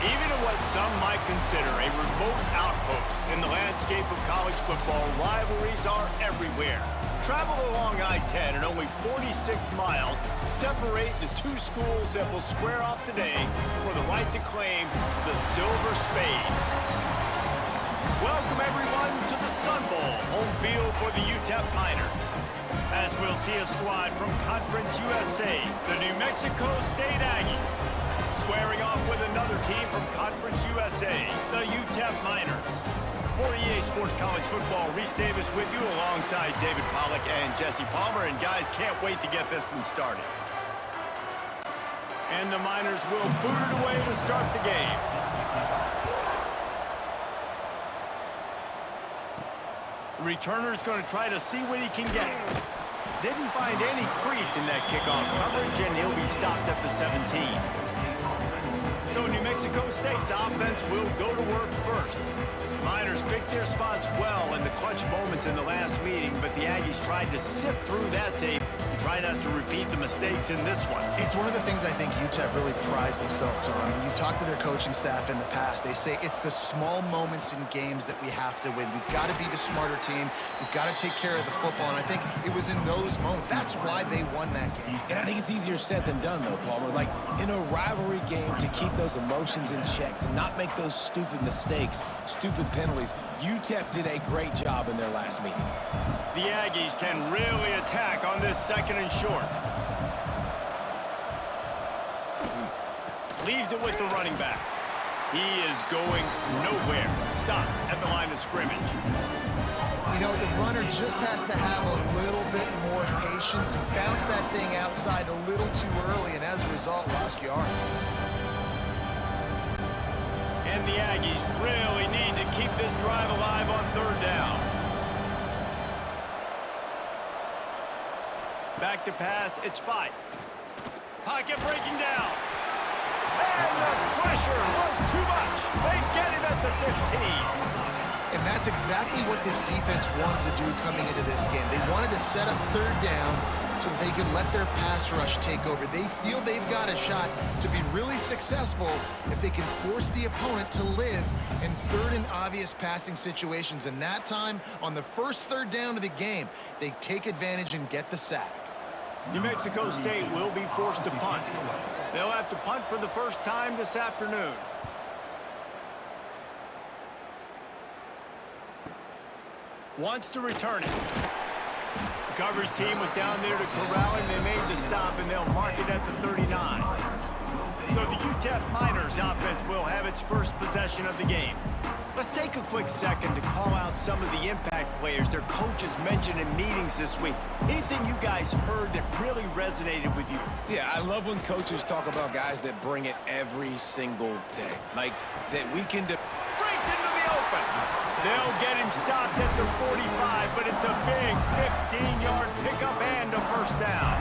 Even in what some might consider a remote outpost in the landscape of college football, rivalries are everywhere. Travel along I-10 and only 46 miles separate the two schools that will square off today for the right to claim the Silver Spade. Welcome everyone to the Sun Bowl, home field for the UTEP Miners. As we'll see a squad from Conference USA, the New Mexico State Aggies, squaring off with another team from Conference USA, the UTEP Miners. For EA Sports College Football, Reese Davis with you alongside David Pollack and Jesse Palmer. And guys, can't wait to get this one started. And the Miners will boot it away to start the game. The returner's going to try to see what he can get. Didn't find any crease in that kickoff coverage, and he'll be stopped at the 17. So New Mexico State's offense will go to work first. Miners picked their spots well in the clutch moments in the last meeting, but the Aggies tried to sift through that tape and try not to repeat the mistakes in this one. It's one of the things I think UTEP really prides themselves on. When you talk to their coaching staff in the past, they say it's the small moments in games that we have to win. We've got to be the smarter team. We've got to take care of the football, and I think it was in those moments. That's why they won that game. And I think it's easier said than done, though, Palmer. Like, in a rivalry game, to keep those emotions in check, to not make those stupid mistakes, stupid penalties. UTEP did a great job in their last meeting. The Aggies can really attack on this second and short. Leaves it with the running back. He is going nowhere. Stop at the line of scrimmage. You know, the runner just has to have a little bit more patience and bounce that thing outside a little too early, and as a result, lost yards. And the Aggies really need to keep this drive alive on third down. Back to pass, it's 5. Pocket breaking down. And the pressure was too much. They get him at the 15. And that's exactly what this defense wanted to do coming into this game. They wanted to set up third down so that they could let their pass rush take over. They feel they've got a shot to be really successful if they can force the opponent to live in third and obvious passing situations. And that time, on the first third down of the game, they take advantage and get the sack. New Mexico State will be forced to punt. They'll have to punt for the first time this afternoon. Wants to return it. The coverage team was down there to corral him. They made the stop, and they'll mark it at the 39. So the UTEP Miners offense will have its first possession of the game. Let's take a quick second to call out some of the impact players their coaches mentioned in meetings this week. Anything you guys heard that really resonated with you? Yeah, I love when coaches talk about guys that bring it every single day. Like, that we can... Breaks into the open. They'll get him stopped at the 45, but it's a big 15-yard pickup and a first down.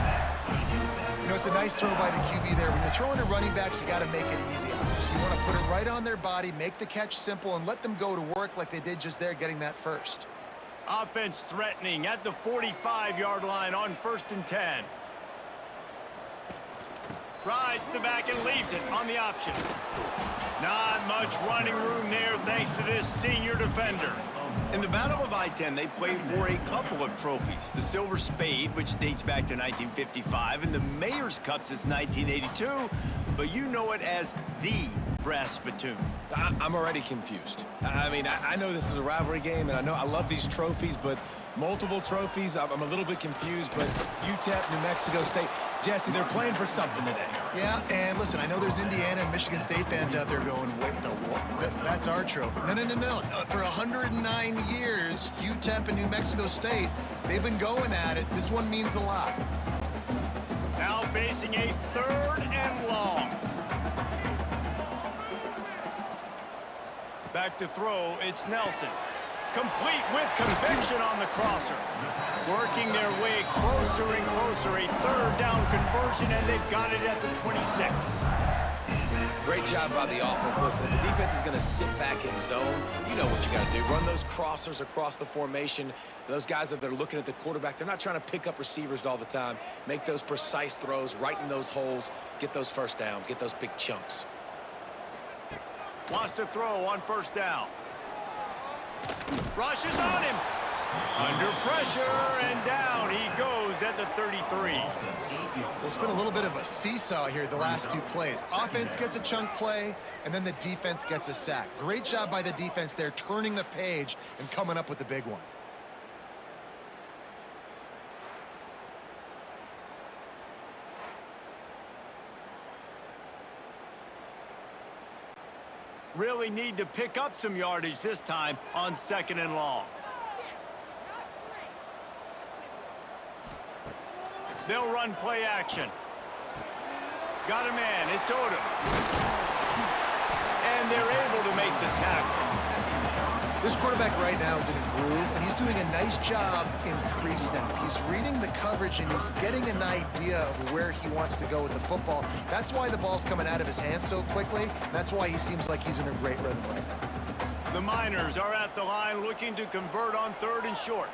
You know, it's a nice throw by the QB there. When you're throwing to running backs, you got to make it easy on them. So you want to put it right on their body, make the catch simple, and let them go to work like they did just there, getting that first. Offense threatening at the 45-yard line on 1st and 10. Rides the back and leaves it on the option. Not much running room there thanks to this senior defender. In the Battle of I-10, they played for a couple of trophies. The Silver Spade, which dates back to 1955, and the Mayor's Cup since 1982. But you know it as the brass spittoon. I'm already confused. I mean, I know this is a rivalry game, and I know I love these trophies, but multiple trophies, I'm a little bit confused. But UTEP, New Mexico State, Jesse, they're playing for something today. Yeah, and listen, I know there's Indiana and Michigan State fans out there going, wait, that's our trophy. No. For 109 years, UTEP and New Mexico State, they've been going at it. This one means a lot. Now facing a 3rd and long. Back to throw, it's Nelson. Complete with conviction on the crosser. Working their way closer and closer. A 3rd down conversion, and they've got it at the 26. Great job by the offense. Listen, if the defense is going to sit back in zone, you know what you got to do. Run those crossers across the formation. Those guys that they're looking at the quarterback, they're not trying to pick up receivers all the time. Make those precise throws, right in those holes, get those first downs, get those big chunks. Wants to throw on first down. Rushes on him. Under pressure, and down he goes at the 33. Well, it's been a little bit of a seesaw here the last two plays. Offense gets a chunk play, and then the defense gets a sack. Great job by the defense there, turning the page and coming up with the big one. Really need to pick up some yardage this time on 2nd and long. They'll run play action. Got a man, it's Odom. And they're able to make the tackle. This quarterback right now is in a groove, and he's doing a nice job in pre-snap. He's reading the coverage, and he's getting an idea of where he wants to go with the football. That's why the ball's coming out of his hands so quickly. That's why he seems like he's in a great rhythm right now. The Miners are at the line looking to convert on 3rd and short.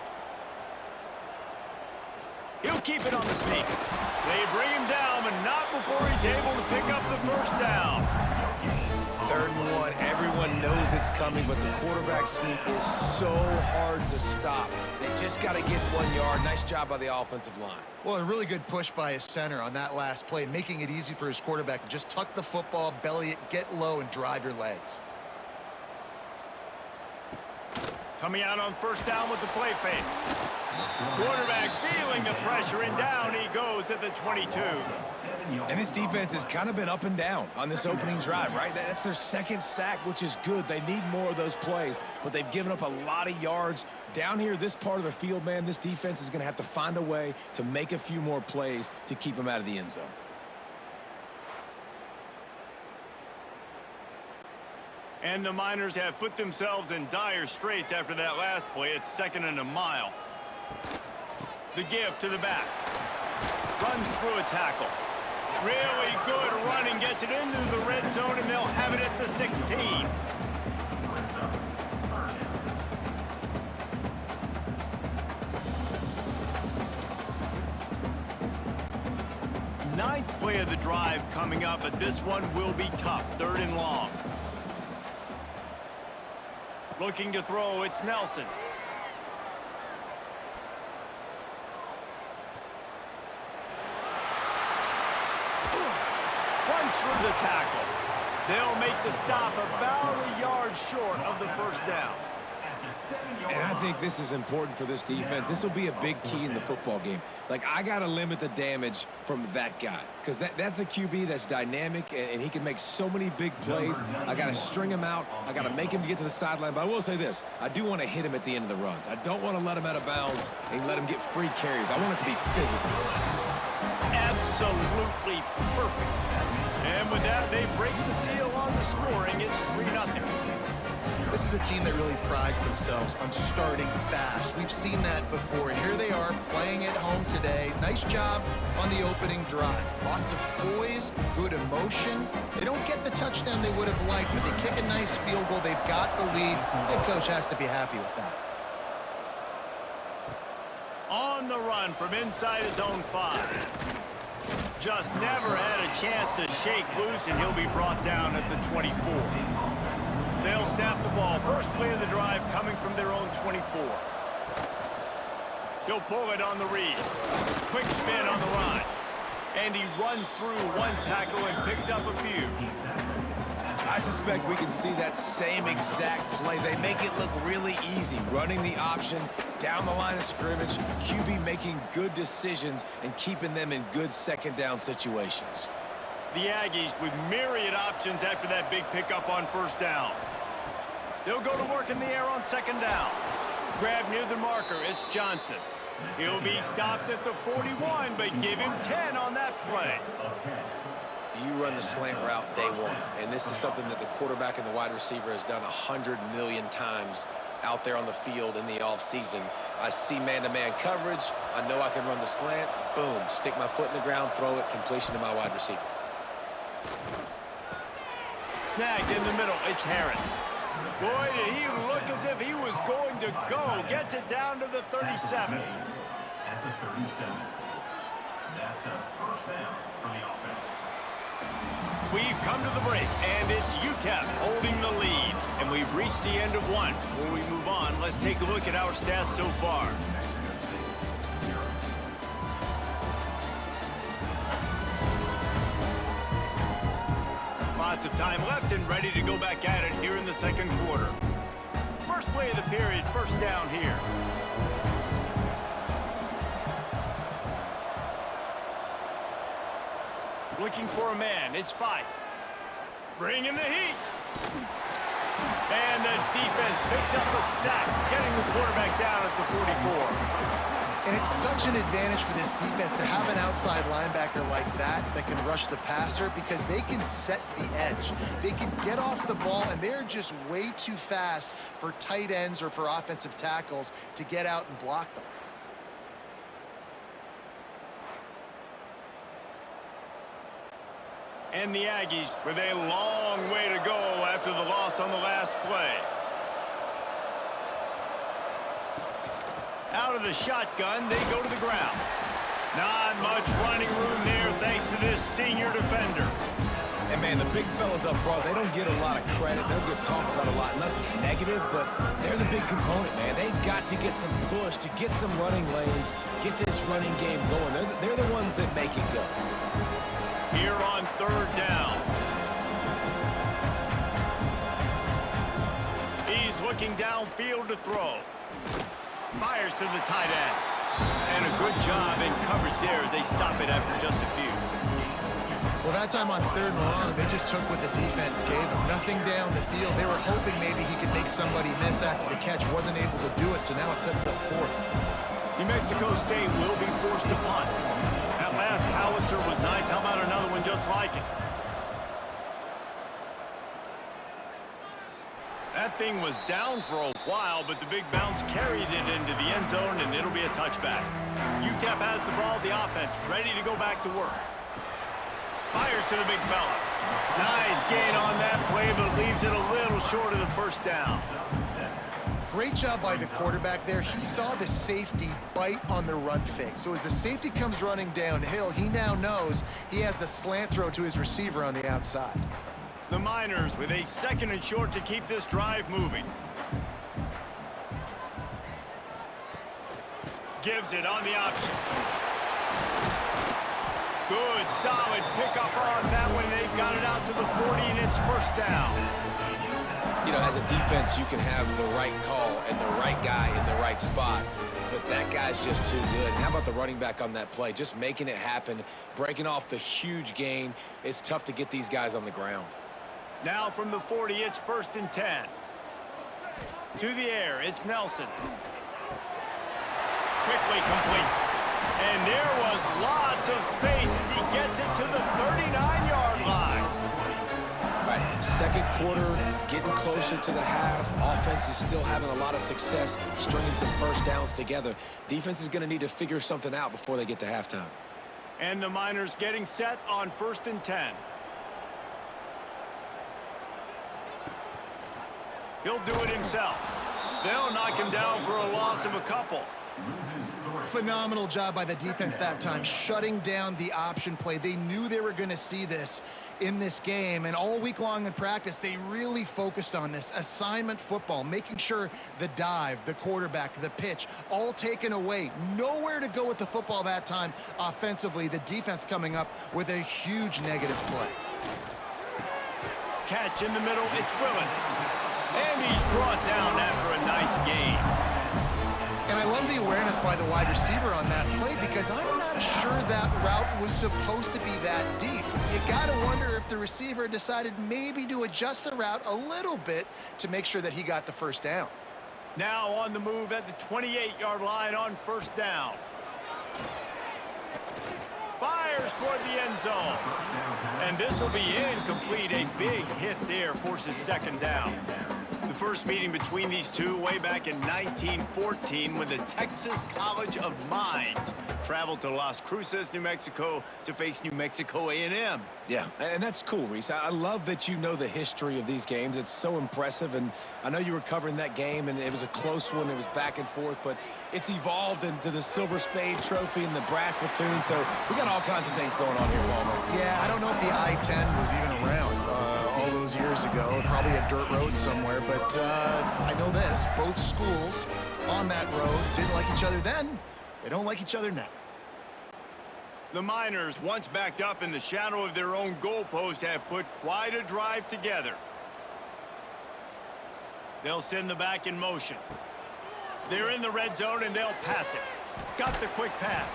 He'll keep it on the sneak. They bring him down, but not before he's able to pick up the first down. 3rd and 1, everyone knows it's coming, but the quarterback sneak is so hard to stop. They just got to get 1 yard. Nice job by the offensive line. Well, a really good push by his center on that last play, making it easy for his quarterback to just tuck the football, belly it, get low, and drive your legs. Coming out on first down with the play fake. Quarterback feeling the pressure, and down he goes at the 22. And this defense has kind of been up and down on this opening drive, right? That's their 2nd sack, which is good. They need more of those plays, but they've given up a lot of yards. Down here, this part of the field, man, this defense is going to have to find a way to make a few more plays to keep them out of the end zone. And the Miners have put themselves in dire straits after that last play. It's 2nd and a mile. The give to the back. Runs through a tackle. Really good running, gets it into the red zone, and they'll have it at the 16. Ninth play of the drive coming up, but this one will be tough. 3rd and long. Looking to throw, it's Nelson. Runs through the tackle. They'll make the stop about a yard short of the first down. And I think this is important for this defense. This will be a big key in the football game. Like, I got to limit the damage from that guy, because that's a QB that's dynamic, and he can make so many big plays. I got to string him out. I got to make him get to the sideline. But I will say this. I do want to hit him at the end of the runs. I don't want to let him out of bounds and let him get free carries. I want it to be physical. Absolutely perfect. And with that, they break the seal on the scoring. It's 3-0. This is a team that really prides themselves on starting fast. We've seen that before, and here they are playing at home today. Nice job on the opening drive. Lots of poise, good emotion. They don't get the touchdown they would have liked, but they kick a nice field goal. They've got the lead. Head coach has to be happy with that. On the run from inside his own 5. Just never had a chance to shake loose, and he'll be brought down at the 24. They'll snap the ball. First play of the drive coming from their own 24. He'll pull it on the read. Quick spin on the run. And he runs through one tackle and picks up a few. I suspect we can see that same exact play. They make it look really easy, running the option down the line of scrimmage, QB making good decisions and keeping them in good 2nd down situations. The Aggies with myriad options after that big pickup on first down. They'll go to work in the air on 2nd down. Grab near the marker, it's Johnson. He'll be stopped at the 41, but give him 10 on that play. You run the slant route day one, and this is something that the quarterback and the wide receiver has done 100 million times out there on the field in the offseason. I see man-to-man coverage. I know I can run the slant. Boom, stick my foot in the ground, throw it, completion to my wide receiver. Snagged in the middle, it's Harris. Boy, did he look as if he was going to go. Gets it down to the 37. At the 37. That's a first down for the offense. We've come to the break, and it's UTEP holding the reached the end of one. Before we move on, let's take a look at our stats so far. Lots of time left and ready to go back at it here in the second quarter. First play of the period, first down here. Looking for a man, it's 5. Bringing the heat. And the defense picks up a sack, getting the quarterback down at the 44. And it's such an advantage for this defense to have an outside linebacker like that can rush the passer, because they can set the edge. They can get off the ball, and they're just way too fast for tight ends or for offensive tackles to get out and block them. And the Aggies with a long way to go after the loss on the last play. Out of the shotgun, they go to the ground. Not much running room there thanks to this senior defender. And, man, the big fellas up front, they don't get a lot of credit. They don't get talked about a lot unless it's negative, but they're the big component, man. They've got to get some push, to get some running lanes, get this running game going. They're the ones that make it go. Here on third down. He's looking downfield to throw. Fires to the tight end. And a good job in coverage there as they stop it after just a few. Well, that time on third and long, they just took what the defense gave them. Nothing down the field. They were hoping maybe he could make somebody miss after the catch. Wasn't able to do it, so now it sets up fourth. New Mexico State will be forced to punt. That last howitzer was nice. How about another one just like it? That thing was down for a while, but the big bounce carried it into the end zone, and it'll be a touchback. UTEP has the ball, the offense ready to go back to work. Fires to the big fella. Nice gain on that play, but leaves it a little short of the first down. Great job by the quarterback there. He saw the safety bite on the run fake. So as the safety comes running downhill, he now knows he has the slant throw to his receiver on the outside. The Miners with a second and short to keep this drive moving. Gives it on the option. Good, solid pickup on that one. They've got it out to the 40, and it's first down. You know, as a defense, you can have the right call and the right guy in the right spot, but that guy's just too good. And how about the running back on that play? Just making it happen, breaking off the huge gain. It's tough to get these guys on the ground. Now from the 40, it's first and 10. To the air, it's Nelson. Quickly complete. And there was lots of space as he gets it to the 39-yard line. Right, second quarter, getting closer to the half. Offense is still having a lot of success stringing some first downs together. Defense is going to need to figure something out before they get to halftime. And the Miners getting set on first and 10. He'll do it himself. They'll knock him down for a loss of a couple. Phenomenal job by the defense that time, shutting down the option play. They knew they were going to see this in this game, and all week long in practice, they really focused on this assignment football, making sure the dive, the quarterback, the pitch, all taken away. Nowhere to go with the football that time offensively. The defense coming up with a huge negative play. Catch in the middle, it's Willis. And he's brought down after a nice gain. And I love the awareness by the wide receiver on that play, because I'm not sure that route was supposed to be that deep. You got to wonder if the receiver decided maybe to adjust the route a little bit to make sure that he got the first down. Now on the move at the 28-yard line on first down. Fires toward the end zone. And this will be incomplete. A big hit there forces second down. The first meeting between these two way back in 1914 when the Texas College of Mines traveled to Las Cruces, New Mexico to face New Mexico A&M. Yeah, and that's cool, Reese. I love that you know the history of these games. It's so impressive, and I know you were covering that game, and it was a close one. It was back and forth, but it's evolved into the Silver Spade Trophy and the brass platoon, so we got all kinds of things going on here, Palmer. Yeah, I don't know if the I-10 was even around all those years ago, probably a dirt road somewhere, but I know this, both schools on that road didn't like each other then, they don't like each other now. The Miners, once backed up in the shadow of their own goalpost, have put quite a drive together. They'll send the back in motion. They're in the red zone and they'll pass it. Got the quick pass.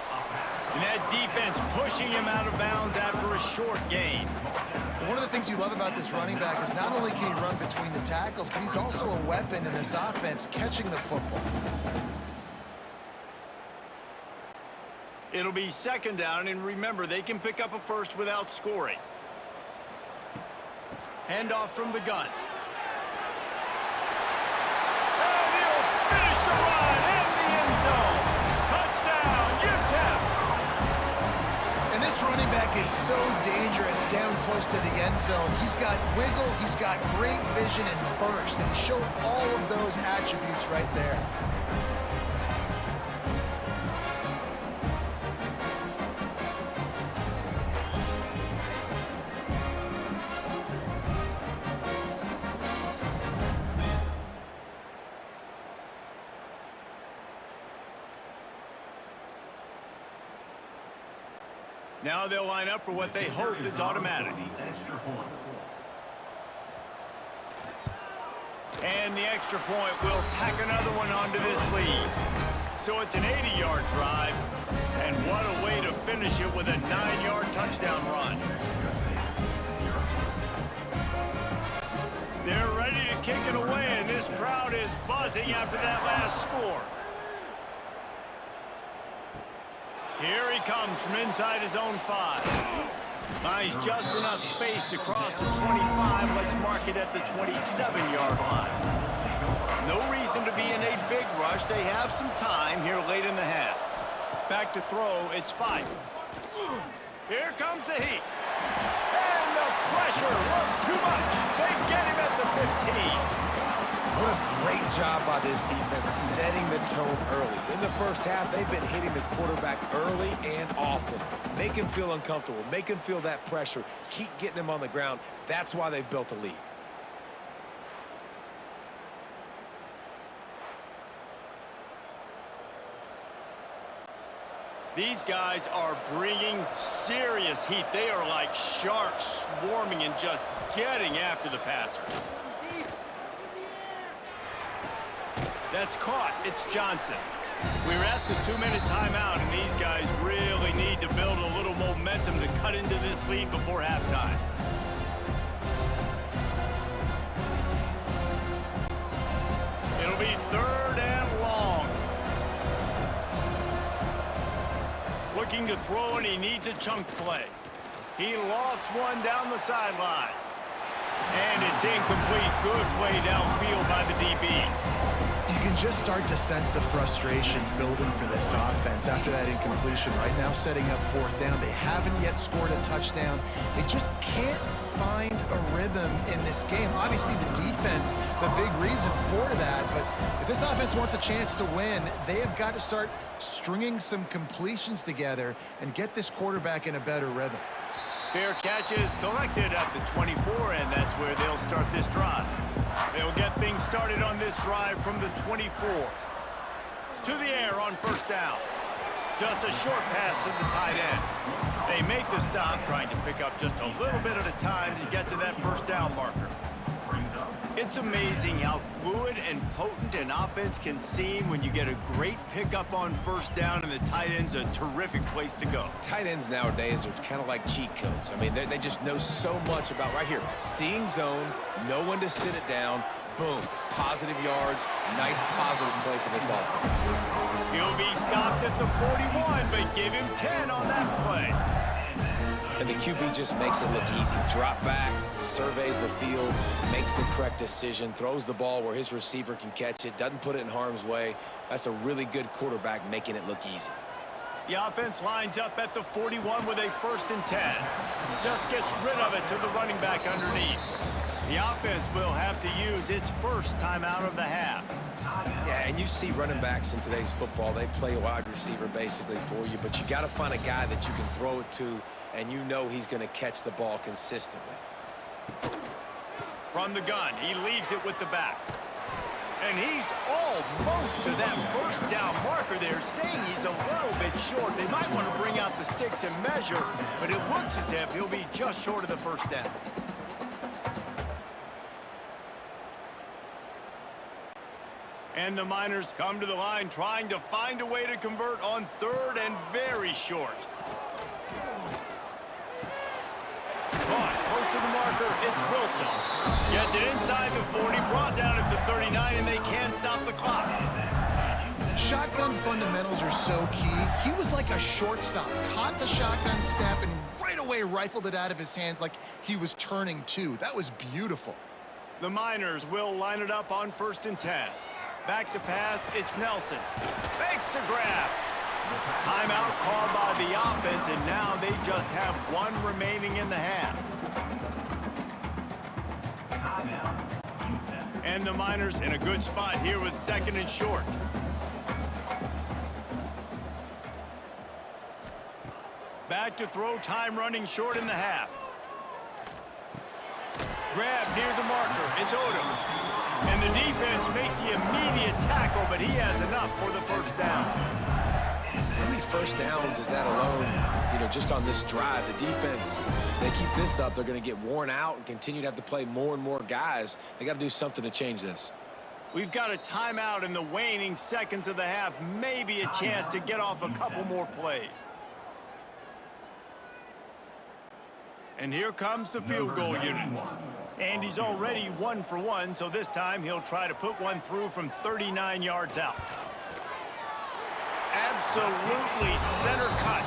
And that defense pushing him out of bounds after a short gain. One of the things you love about this running back is not only can he run between the tackles, but he's also a weapon in this offense catching the football. It'll be second down, and remember, they can pick up a first without scoring. Handoff from the gun. And he'll finish the run in the end zone. Touchdown, UTEP! And this running back is so dangerous down close to the end zone. He's got wiggle, he's got great vision and burst, and he showed all of those attributes right there. Now they'll line up for what they hope is automatic. And the extra point will tack another one onto this lead. So it's an 80-yard drive, and what a way to finish it with a 9-yard touchdown run. They're ready to kick it away, and this crowd is buzzing after that last score. Here he comes from inside his own 5. Finds just enough space to cross the 25. Let's mark it at the 27-yard line. No reason to be in a big rush. They have some time here late in the half. Back to throw, it's 5. Here comes the heat. And the pressure was too much. They get him at the 15. What a great job by this defense setting the tone early. In the first half, they've been hitting the quarterback early and often. Make him feel uncomfortable. Make him feel that pressure. Keep getting him on the ground. That's why they've built a lead. These guys are bringing serious heat. They are like sharks swarming and just getting after the passer. That's caught. It's Johnson. We're at the 2-minute timeout, and these guys really need to build a little momentum to cut into this lead before halftime. It'll be 3rd and long. Looking to throw, and he needs a chunk play. He lofts one down the sideline. And it's incomplete. Good play downfield by the DB. You can just start to sense the frustration building for this offense after that incompletion. Right now, setting up 4th down. They haven't yet scored a touchdown. They just can't find a rhythm in this game. Obviously, the defense, the big reason for that. But if this offense wants a chance to win, they have got to start stringing some completions together and get this quarterback in a better rhythm. Fair catch is collected at the 24, and that's where they'll start this drive. They'll get things started on this drive from the 24. To the air on 1st down. Just a short pass to the tight end. They make the stop, trying to pick up just a little bit at a time to get to that 1st down marker. It's amazing how fluid and potent an offense can seem when you get a great pickup on 1st down, and the tight end's a terrific place to go. Tight ends nowadays are kind of like cheat codes. I mean, they just know so much about right here. Seeing zone, know when to sit it down, boom, positive yards, nice positive play for this offense. He'll be stopped at the 41, but give him 10 on that play. And the QB just makes it look easy. Drop back, surveys the field, makes the correct decision, throws the ball where his receiver can catch it, doesn't put it in harm's way. That's a really good quarterback making it look easy. The offense lines up at the 41 with a 1st and 10. Just gets rid of it to the running back underneath. The offense will have to use its first timeout of the half. Yeah, and you see running backs in today's football, they play wide receiver basically for you, but you got to find a guy that you can throw it to, and you know he's going to catch the ball consistently. From the gun, he leaves it with the back. And he's almost to that first down marker there, saying he's a little bit short. They might want to bring out the sticks and measure, but it looks as if he'll be just short of the first down. And the Miners come to the line trying to find a way to convert on third and very short. Caught close to the marker, it's Wilson. Gets it inside the 40, brought down at the 39, and they can't stop the clock. Shotgun fundamentals are so key. He was like a shortstop, caught the shotgun snap and right away rifled it out of his hands like he was turning two. That was beautiful. The Miners will line it up on 1st and 10. Back to pass, it's Nelson. Fakes to grab. Timeout called by the offense, and now they just have one remaining in the half. And the Miners in a good spot here with 2nd and short. Back to throw, time running short in the half. Grab near the marker, it's Odom. And the defense makes the immediate tackle, but he has enough for the first down. How many first downs is that alone, you know, just on this drive? The defense, they keep this up, they're going to get worn out and continue to have to play more and more guys. They got to do something to change this. We've got a timeout in the waning seconds of the half, maybe a chance to get off a couple more plays. And here comes the field goal unit. And he's already 1 for 1, so this time he'll try to put one through from 39 yards out. Absolutely center cut.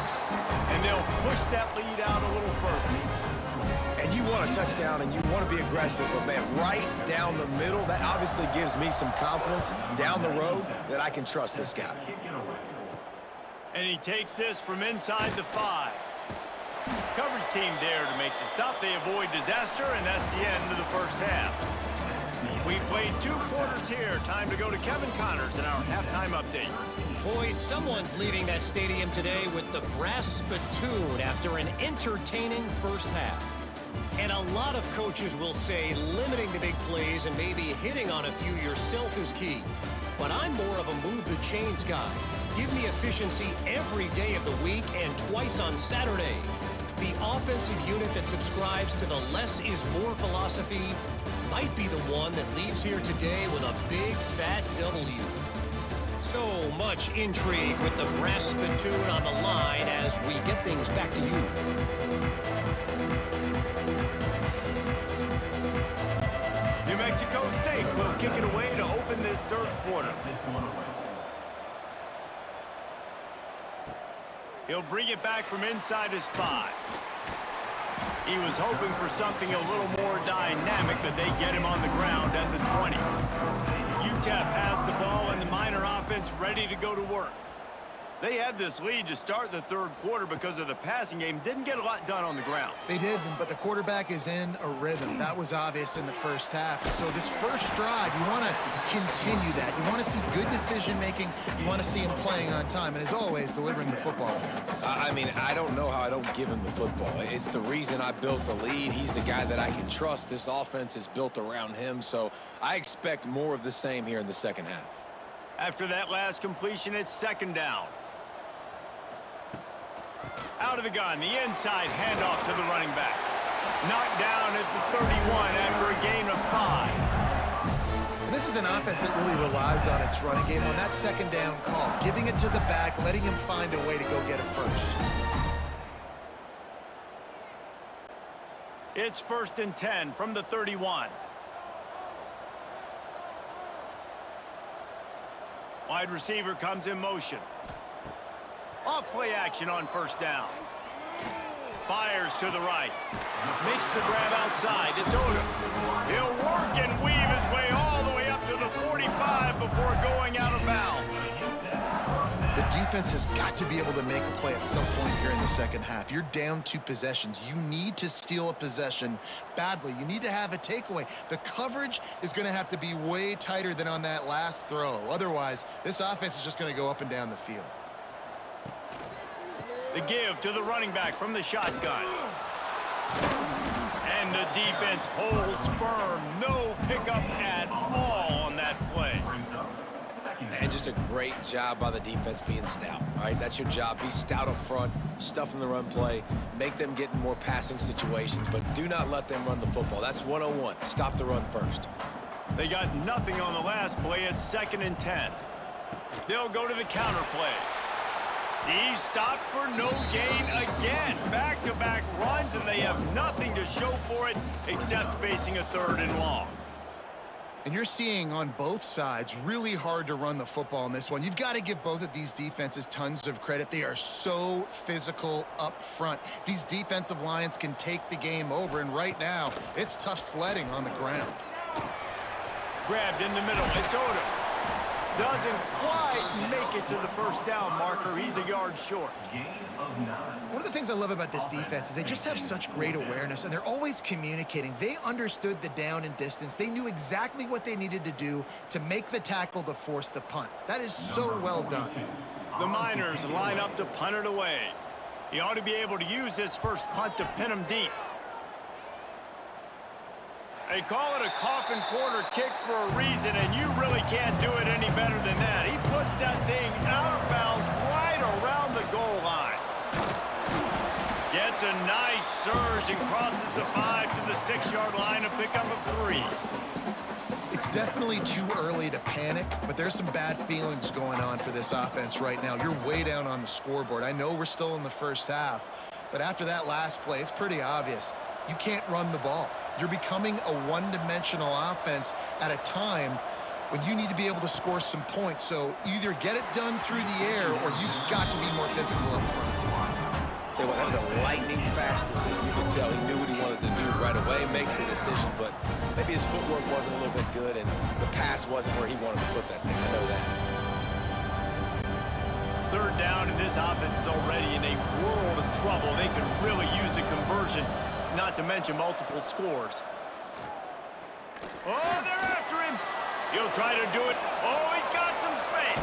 And they'll push that lead out a little further. And you want a touchdown and you want to be aggressive, but man, right down the middle, that obviously gives me some confidence down the road that I can trust this guy. And he takes this from inside the 5. Coverage team there to make the stop. They avoid disaster, and that's the end of the first half. We've played 2 quarters here. Time to go to Kevin Connors in our halftime update. Boys, someone's leaving that stadium today with the brass spittoon after an entertaining first half. And a lot of coaches will say limiting the big plays and maybe hitting on a few yourself is key. But I'm more of a move the chains guy. Give me efficiency every day of the week and twice on Saturday. The offensive unit that subscribes to the less is more philosophy might be the one that leaves here today with a big fat W. So much intrigue with the brass spittoon on the line as we get things back to you. New Mexico State will kick it away to open this 3rd quarter. He'll bring it back from inside his 5. He was hoping for something a little more dynamic, but they get him on the ground at the 20. UTEP has the ball and the Miner offense ready to go to work. They had this lead to start the 3rd quarter because of the passing game. Didn't get a lot done on the ground. They did, but the quarterback is in a rhythm. That was obvious in the first half. So this first drive, you want to continue that. You want to see good decision-making. You want to see him playing on time. And as always, delivering the football. I mean, I don't know how I don't give him the football. It's the reason I built the lead. He's the guy that I can trust. This offense is built around him. So I expect more of the same here in the second half. After that last completion, it's 2nd down. Out of the gun, the inside handoff to the running back. Knocked down at the 31 after a gain of 5. And this is an offense that really relies on its running game on that 2nd down call. Giving it to the back, letting him find a way to go get it first. It's 1st and 10 from the 31. Wide receiver comes in motion. Off play action on 1st down. Fires to the right. Makes the grab outside. It's Odom. He'll work and weave his way all the way up to the 45 before going out of bounds. The defense has got to be able to make a play at some point here in the second half. You're down 2 possessions. You need to steal a possession badly. You need to have a takeaway. The coverage is going to have to be way tighter than on that last throw. Otherwise, this offense is just going to go up and down the field. The give to the running back from the shotgun. And the defense holds firm. No pickup at all on that play. And just a great job by the defense being stout. All right, that's your job. Be stout up front, stuff in the run play, make them get in more passing situations, but do not let them run the football. That's 101. Stop the run first. They got nothing on the last play. It's 2nd and 10. They'll go to the counter play. He stopped for no gain again. Back-to-back runs, and they have nothing to show for it except facing a 3rd and long. And you're seeing on both sides really hard to run the football in this one. You've got to give both of these defenses tons of credit. They are so physical up front. These defensive lines can take the game over, and right now, it's tough sledding on the ground. Grabbed in the middle. It's Odom. Doesn't quite make it to the 1st down marker. He's a yard short. One of the things I love about this defense is they just have such great awareness, and they're always communicating. They understood the down and distance. They knew exactly what they needed to do to make the tackle to force the punt. That is so well done. The Miners line up to punt it away. He ought to be able to use his first punt to pin him deep. They call it a coffin corner kick for a reason, and you really can't do it any better than that. He puts that thing out of bounds right around the goal line. Gets a nice surge and crosses the 5 to the 6-yard line to pick up a 3. It's definitely too early to panic, but there's some bad feelings going on for this offense right now. You're way down on the scoreboard. I know we're still in the 1st half, but after that last play, it's pretty obvious. You can't run the ball. You're becoming a one-dimensional offense at a time when you need to be able to score some points. So either get it done through the air or you've got to be more physical up front. Tell you what, that was a lightning-fast decision. You could tell he knew what he wanted to do right away, makes the decision, but maybe his footwork wasn't a little bit good and the pass wasn't where he wanted to put that thing. I know that. 3rd down, and this offense is already in a world of trouble. They could really use a conversion, not to mention multiple scores. Oh, they're after him. He'll try to do it. Oh, he's got some space.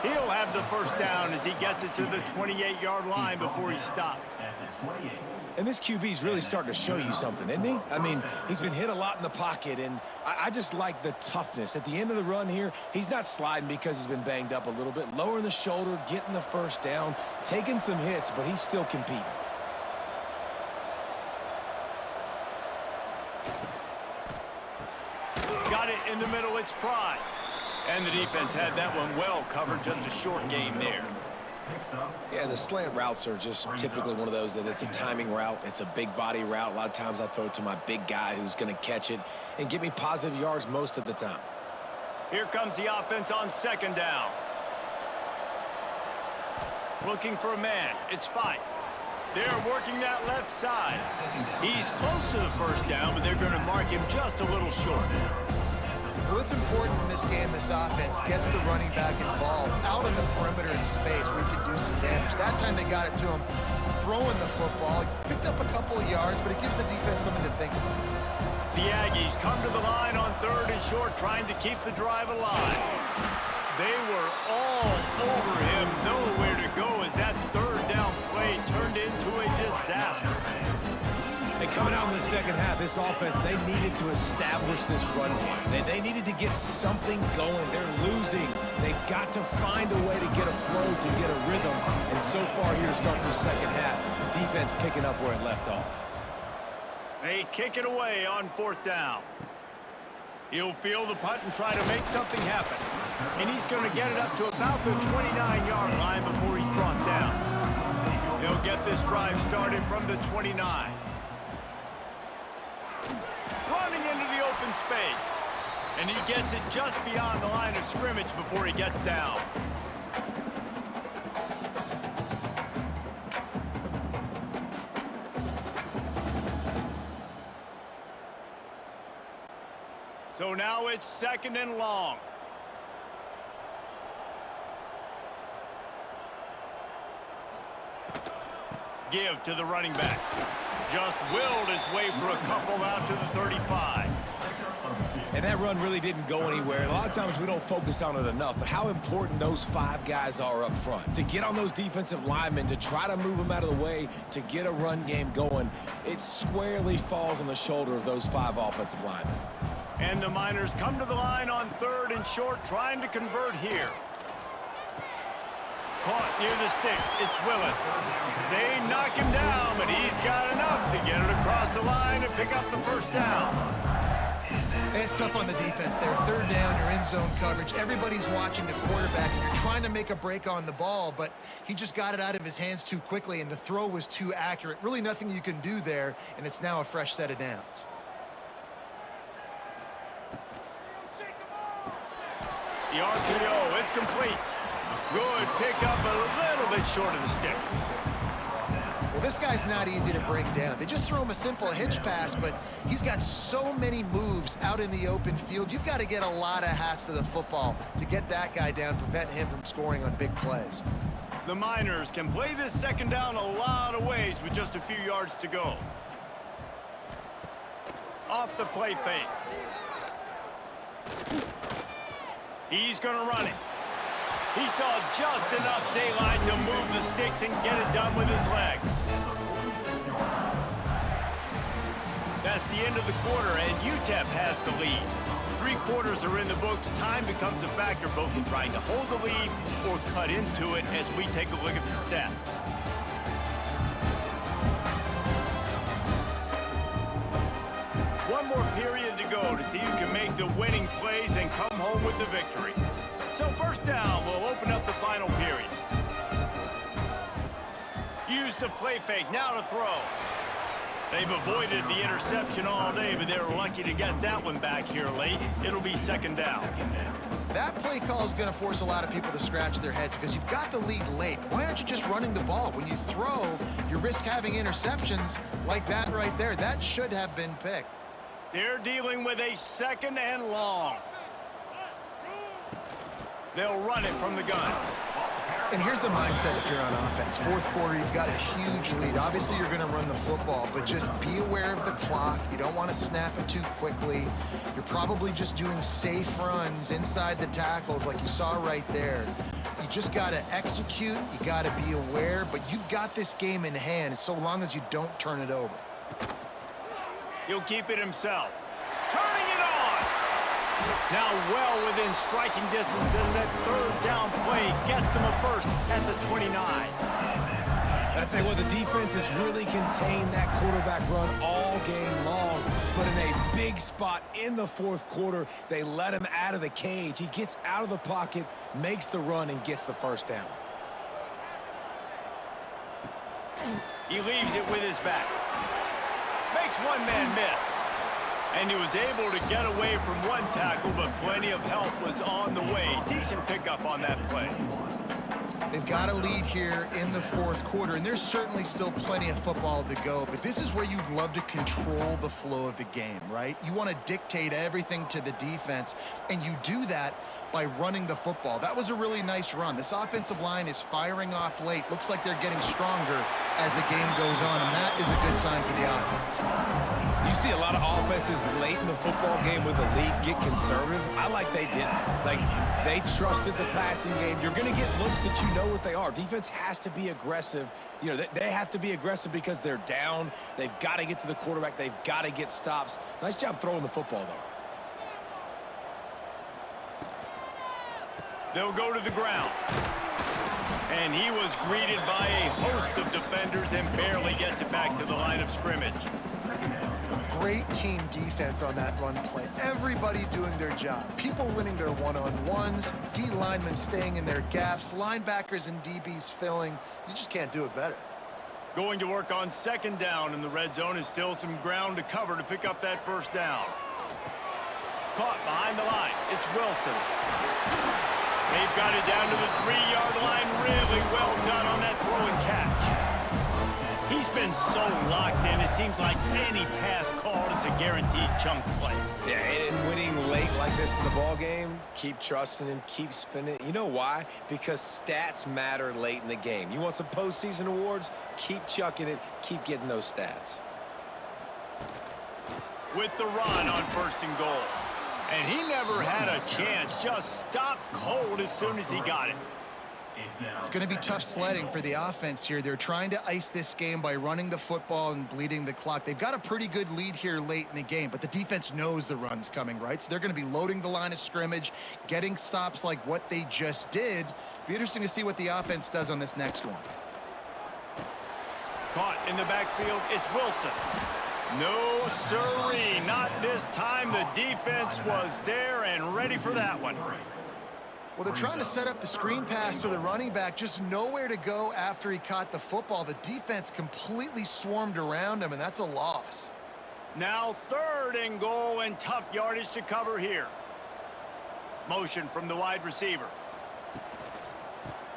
He'll have the 1st down as he gets it to the 28-yard line before he stopped. And this QB's really starting to show you something, isn't he? I mean, he's been hit a lot in the pocket, and I just like the toughness. At the end of the run here, he's not sliding because he's been banged up a little bit. Lowering the shoulder, getting the 1st down, taking some hits, but he's still competing. Got it in the middle, it's Pride. And the defense had that one well covered, just a short game there. Yeah, the slant routes are just typically one of those that it's a timing route. It's a big body route. A lot of times I throw it to my big guy who's going to catch it and get me positive yards most of the time. Here comes the offense on 2nd down. Looking for a man. It's Fife. They're working that left side. He's close to the 1st down, but they're going to mark him just a little short. Well, it's important in this game this offense gets the running back involved out in the perimeter in space where he can do some damage. That time they got it to him throwing the football. He picked up a couple of yards, but it gives the defense something to think about. The Aggies come to the line on 3rd and short, trying to keep the drive alive. They were all over him, nowhere to go as that 3rd down play turned into a disaster. And coming out in the 2nd half, this offense, they needed to establish this run game. They needed to get something going. They're losing. They've got to find a way to get a flow, to get a rhythm. And so far here to start the 2nd half, defense picking up where it left off. They kick it away on 4th down. He'll field the punt and try to make something happen. And he's going to get it up to about the 29-yard line before he's brought down. He'll get this drive started from the 29. Running into the open space. And he gets it just beyond the line of scrimmage before he gets down. So now it's 2nd and long. Give to the running back. Just willed his way for a couple out to the 35. And that run really didn't go anywhere. And a lot of times we don't focus on it enough, but how important those 5 guys are up front. To get on those defensive linemen, to try to move them out of the way, to get a run game going, it squarely falls on the shoulder of those 5 offensive linemen. And the Miners come to the line on 3rd and short, trying to convert here. Caught near the sticks, it's Willis. They knock him down, but he's got enough to get it across the line and pick up the first down. It's tough on the defense there. 3rd down, you're in zone coverage. Everybody's watching the quarterback, and you're trying to make a break on the ball, but he just got it out of his hands too quickly, and the throw was too accurate. Really nothing you can do there, and it's now a fresh set of downs. The RPO, it's complete. Good pickup, a little bit short of the sticks. Well, this guy's not easy to bring down. They just throw him a simple hitch pass, but he's got so many moves out in the open field. You've got to get a lot of hats to the football to get that guy down, prevent him from scoring on big plays. The Miners can play this 2nd down a lot of ways with just a few yards to go. Off the play fake. He's going to run it. He saw just enough daylight to move the sticks and get it done with his legs. That's the end of the quarter, and UTEP has the lead. 3 quarters are in the books. Time becomes a factor both in trying to hold the lead or cut into it as we take a look at the stats. One more period to go to see who can make the winning plays and come home with the victory. So 1st down will open up the final period. Use the play fake, now to throw. They've avoided the interception all day, but they were lucky to get that one back here late. It'll be 2nd down. That play call is going to force a lot of people to scratch their heads because you've got the lead late. Why aren't you just running the ball? When you throw, you risk having interceptions like that right there. That should have been picked. They're dealing with a 2nd and long. They'll run it from the gun. And here's the mindset if you're on offense. 4th quarter, you've got a huge lead. Obviously, you're going to run the football, but just be aware of the clock. You don't want to snap it too quickly. You're probably just doing safe runs inside the tackles like you saw right there. You just got to execute. You got to be aware, but you've got this game in hand so long as you don't turn it over. He'll keep it himself. Turning it on! Now well within striking distance as that 3rd down play gets him a first at the 29. I'd say, well, the defense has really contained that quarterback run all game long, but in a big spot in the 4th quarter, they let him out of the cage. He gets out of the pocket, makes the run, and gets the 1st down. He leaves it with his back. Makes one man miss. And he was able to get away from one tackle, but plenty of help was on the way. Decent pickup on that play. They've got a lead here in the 4th quarter, and there's certainly still plenty of football to go, but this is where you'd love to control the flow of the game, right? You want to dictate everything to the defense, and you do that by running the football. That was a really nice run. This offensive line is firing off late. Looks like they're getting stronger as the game goes on, and that is a good sign for the offense. You see a lot of offenses late in the football game with a lead get conservative. I like they didn't. Like, they trusted the passing game. You're going to get looks that you know what they are. Defense has to be aggressive. You know, they have to be aggressive because they're down. They've got to get to the quarterback. They've got to get stops. Nice job throwing the football, though. They'll go to the ground. And he was greeted by a host of defenders and barely gets it back to the line of scrimmage. Great team defense on that run play. Everybody doing their job. People winning their one-on-ones, D linemen staying in their gaps, linebackers and DBs filling. You just can't do it better. Going to work on 2nd down in the red zone is still some ground to cover to pick up that 1st down. Caught behind the line. It's Wilson. They've got it down to the 3-yard line. Really well done on that throw and catch. He's been so locked in, it seems like any pass called is a guaranteed chunk play. Yeah, and winning late like this in the ball game, keep trusting him, keep spinning. You know why? Because stats matter late in the game. You want some postseason awards? Keep chucking it, keep getting those stats. With the run on 1st and goal. And he never had a chance. Just stopped cold as soon as he got it. It's going to be tough sledding for the offense here. They're trying to ice this game by running the football and bleeding the clock. They've got a pretty good lead here late in the game, but the defense knows the run's coming, right? So they're going to be loading the line of scrimmage, getting stops like what they just did. Be interesting to see what the offense does on this next one. Caught in the backfield, it's Wilson. No, sirree, not this time. The defense was there and ready for that one. Well, they're trying to set up the screen pass to the running back, just nowhere to go after he caught the football. The defense completely swarmed around him, and that's a loss. Now 3rd and goal, and tough yardage to cover here. Motion from the wide receiver.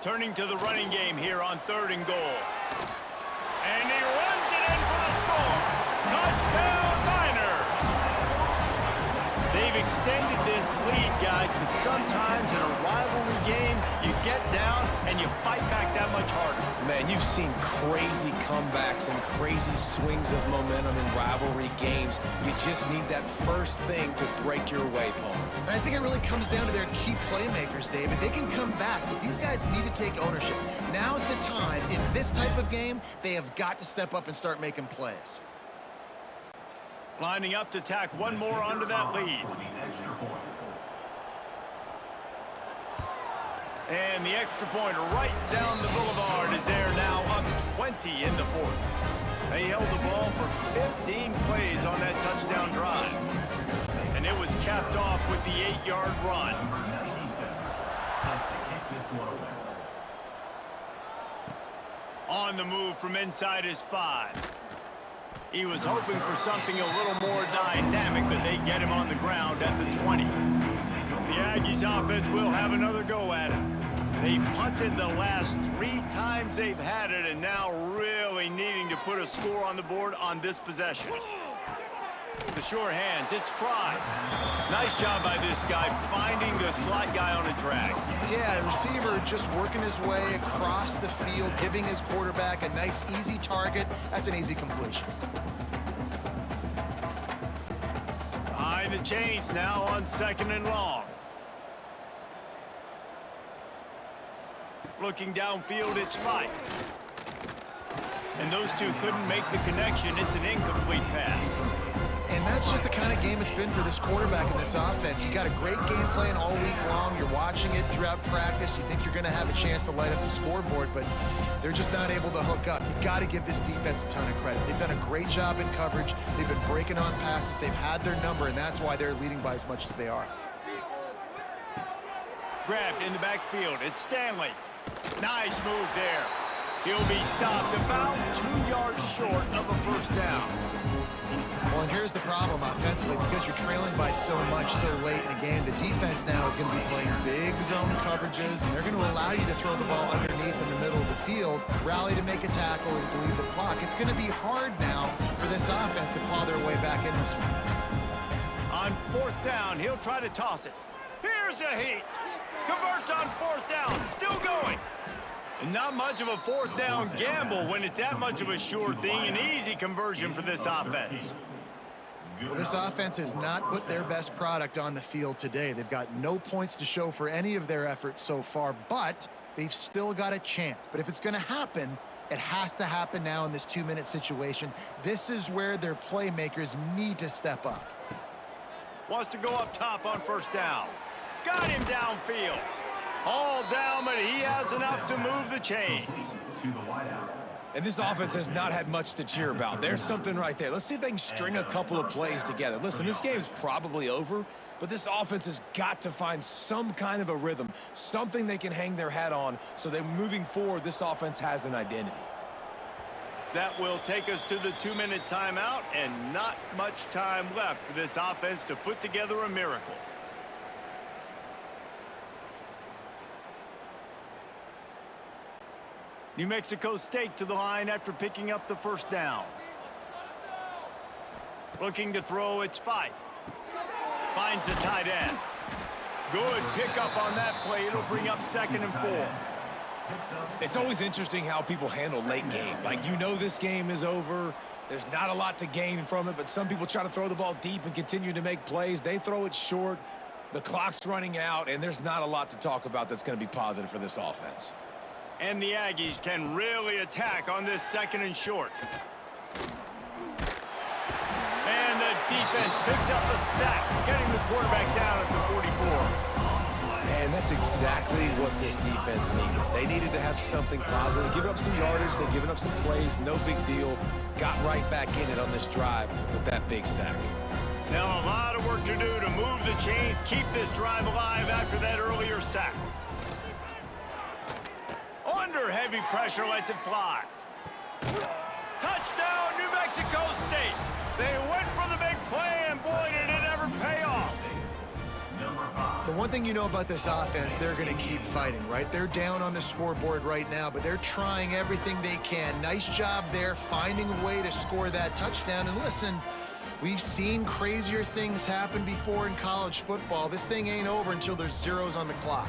Turning to the running game here on 3rd and goal. And he runs it in for the score. Touchdown, Miners! They've extended this lead, guys, but sometimes in a rivalry game, you get down and you fight back that much harder. Man, you've seen crazy comebacks and crazy swings of momentum in rivalry games. You just need that first thing to break your way, Paul. And I think it really comes down to their key playmakers, David. They can come back, but these guys need to take ownership. Now's the time. In this type of game, they have got to step up and start making plays. Lining up to tack one more onto that lead. And the extra point right down the boulevard is there now, up 20 in the 4th. They held the ball for 15 plays on that touchdown drive. And it was capped off with the 8-yard run. On the move from inside his 5. He was hoping for something a little more dynamic, but they get him on the ground at the 20. The Aggies offense will have another go at it. They've punted the last 3 times they've had it, and now really needing to put a score on the board on this possession. The sure hands, it's Pride. Nice job by this guy finding the slot guy on a drag. Yeah, the receiver just working his way across the field, giving his quarterback a nice, easy target. That's an easy completion. Behind the chains now on 2nd and long. Looking downfield, it's 5. And those two couldn't make the connection. It's an incomplete pass. And that's just the kind of game it's been for this quarterback in this offense. You got a great game plan all week long. You're watching it throughout practice. You think you're going to have a chance to light up the scoreboard, but they're just not able to hook up. You got to give this defense a ton of credit. They've done a great job in coverage. They've been breaking on passes. They've had their number, and that's why they're leading by as much as they are. Grabbed in the backfield. It's Stanley. Nice move there. He'll be stopped about 2 yards short of a 1st down. Well, and here's the problem offensively, because you're trailing by so much so late in the game, the defense now is going to be playing big zone coverages, and they're going to allow you to throw the ball underneath in the middle of the field, rally to make a tackle, and bleed the clock. It's going to be hard now for this offense to claw their way back in this one. On 4th down, he'll try to toss it. Here's a heat. Converts on 4th down. Still going. And not much of a 4th down gamble when it's that much of a sure thing. An easy conversion for this offense. Well, this offense has not put their best product on the field today. They've got no points to show for any of their efforts so far, but they've still got a chance. But if it's going to happen, it has to happen now in this 2-minute situation. This is where their playmakers need to step up. Wants to go up top on 1st down. Got him downfield. All down, but he has enough to move the chains. And this offense has not had much to cheer about. There's something right there. Let's see if they can string a couple of plays together. Listen, this game's probably over, but this offense has got to find some kind of a rhythm, something they can hang their hat on so that moving forward, this offense has an identity. That will take us to the 2-minute timeout, and not much time left for this offense to put together a miracle. New Mexico State to the line after picking up the 1st down. Looking to throw, it's 5. Finds the tight end. Good pickup on that play. It'll bring up 2nd and 4. It's always interesting how people handle late game. Like, you know this game is over. There's not a lot to gain from it, but some people try to throw the ball deep and continue to make plays. They throw it short. The clock's running out, and there's not a lot to talk about that's going to be positive for this offense. And the Aggies can really attack on this 2nd and short. And the defense picks up a sack, getting the quarterback down at the 44. And that's exactly what this defense needed. They needed to have something positive. Give up some yardage. They've given up some plays. No big deal. Got right back in it on this drive with that big sack. Now a lot of work to do to move the chains, keep this drive alive after that earlier sack. Under heavy pressure, lets it fly. Touchdown, New Mexico State. They went for the big play, and boy, did it ever pay off. The one thing you know about this offense, they're going to keep fighting, right? They're down on the scoreboard right now, but they're trying everything they can. Nice job there, finding a way to score that touchdown. And listen, we've seen crazier things happen before in college football. This thing ain't over until there's zeros on the clock.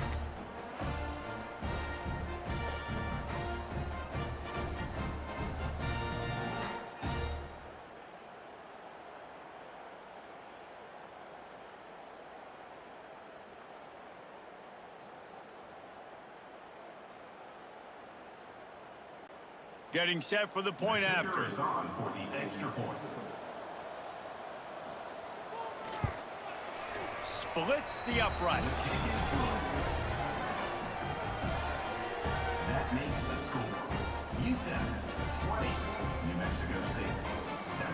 Getting set for the point after. Is on for the extra point. Splits the uprights. That makes the score. UTEP 20, New Mexico State 7.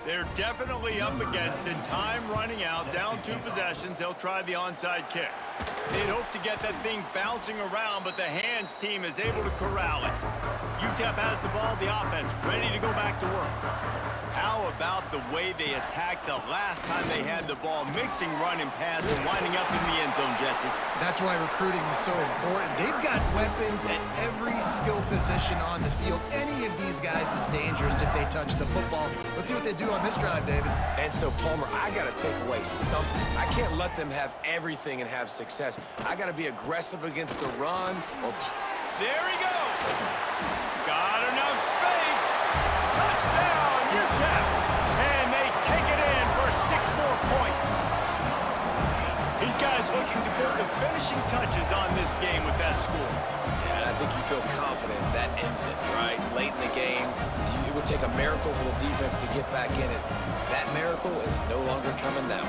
They're definitely up against it. Time running out. Down 2 possessions. They'll try the onside kick. They'd hope to get that thing bouncing around, but the hands team is able to corral it. UTEP has the ball, the offense ready to go back to work. How about the way they attacked the last time they had the ball, mixing run and pass and winding up in the end zone, Jesse? That's why recruiting is so important. They've got weapons at every skill position on the field. Any of these guys is dangerous if they touch the football. Let's see what they do on this drive, David. And so, Palmer, I got to take away something. I can't let them have everything and have success. I got to be aggressive against the run. There he goes. Got enough space. Touchdown, UTEP. And they take it in for 6 more points. These guys looking to put the finishing touches on this game with that score. Yeah, I think you feel confident that ends it, right? Late in the game, it would take a miracle for the defense to get back in it. That miracle is no longer coming now.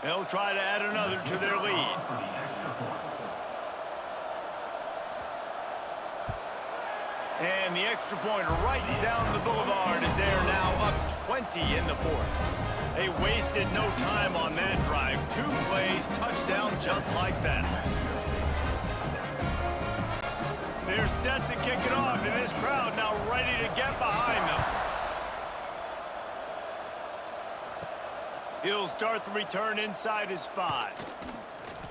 They'll try to add another to their lead. And the extra point right down the boulevard is there now, up 20 in the 4th. They wasted no time on that drive. 2 plays, touchdown just like that. They're set to kick it off, and this crowd now ready to get behind them. He'll start the return inside his 5.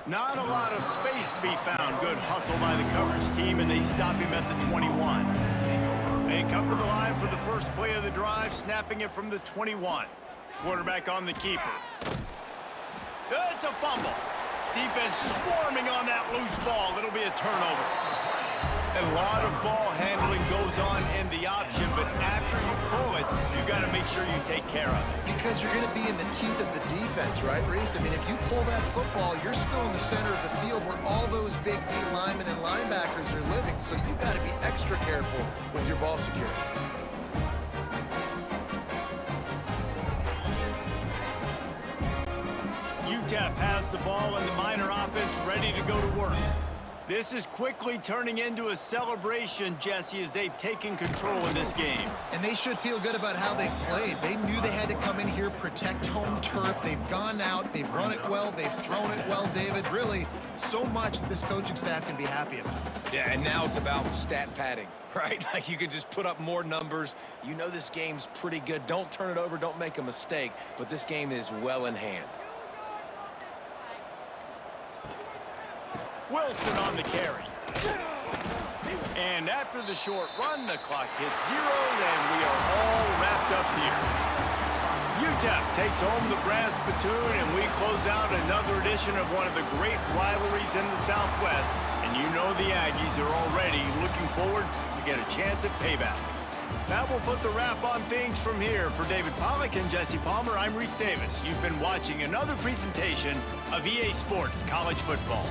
Not a lot of space to be found. Good hustle by the coverage team, and they stop him at the 21. They come to the line for the first play of the drive, snapping it from the 21. Quarterback on the keeper. It's a fumble. Defense swarming on that loose ball. It'll be a turnover. A lot of ball handling goes on in the option, but after you pull it, you got to make sure you take care of it. Because you're going to be in the teeth of the defense, right, Reese? I mean, if you pull that football, you're still in the center of the field where all those big D linemen and linebackers are living, so you got to be extra careful with your ball security. UTEP has the ball and the Miner offense ready to go to work. This is quickly turning into a celebration, Jesse, as they've taken control in this game. And they should feel good about how they've played. They knew they had to come in here, protect home turf. They've gone out, they've run it well, they've thrown it well, David. Really, so much that this coaching staff can be happy about. Yeah, and now it's about stat padding, right? Like you could just put up more numbers. You know this game's pretty good. Don't turn it over, don't make a mistake, but this game is well in hand. Wilson on the carry. And after the short run, the clock hits 0, and we are all wrapped up here. UTEP takes home the brass spittoon, and we close out another edition of one of the great rivalries in the Southwest. And you know the Aggies are already looking forward to get a chance at payback. That will put the wrap on things from here. For David Pollack and Jesse Palmer, I'm Reese Davis. You've been watching another presentation of EA Sports College Football.